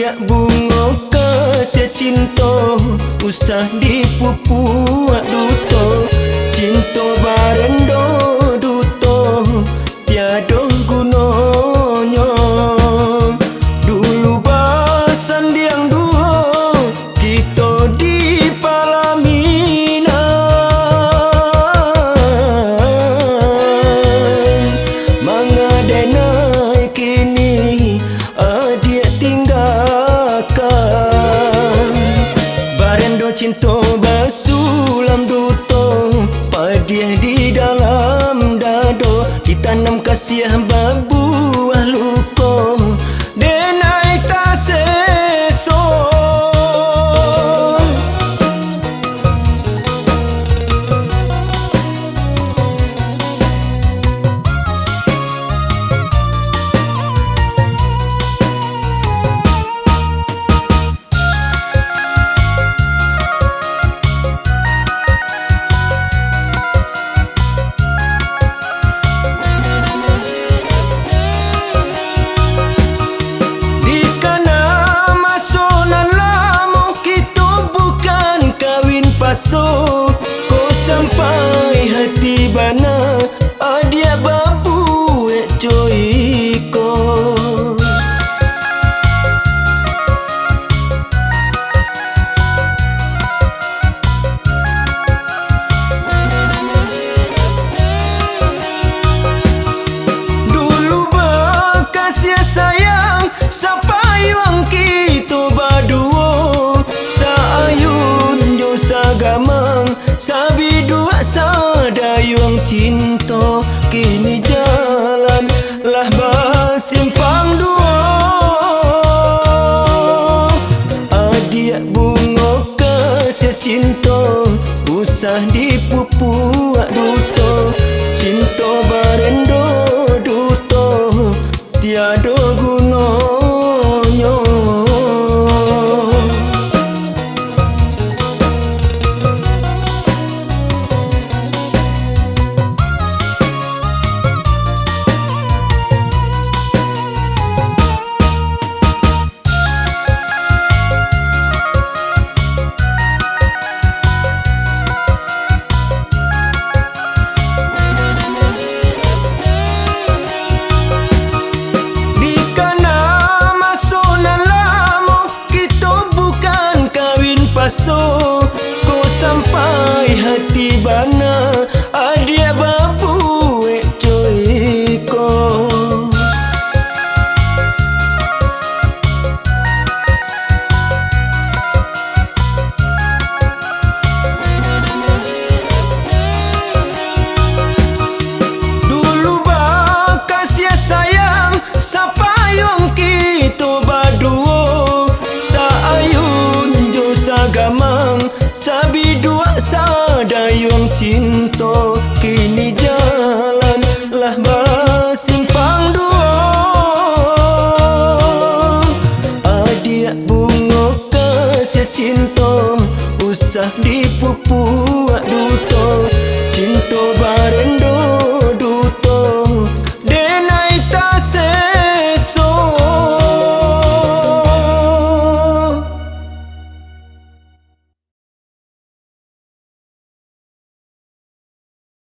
Adik bunga kasih cinta, usah dipupuak duto. Cinta barendo duto, tiada gunanya. Dulu basan diang dua, kita di Palaminan. Mangadenai kini adik tinggalkan. Barendo cinta basulam duto, padiah di dalam dado. Ditanam kasih berbuah luka, denai tak seso. So, kau sampai hati bana, adia babu coiko. Dulu bakasih sayang, sampai wang kita baduo. Saayun jo sagamang, sabi dua sadayung cinta. Kini jalan lah bersimpang dua. Adik bunga kasih cinta, usah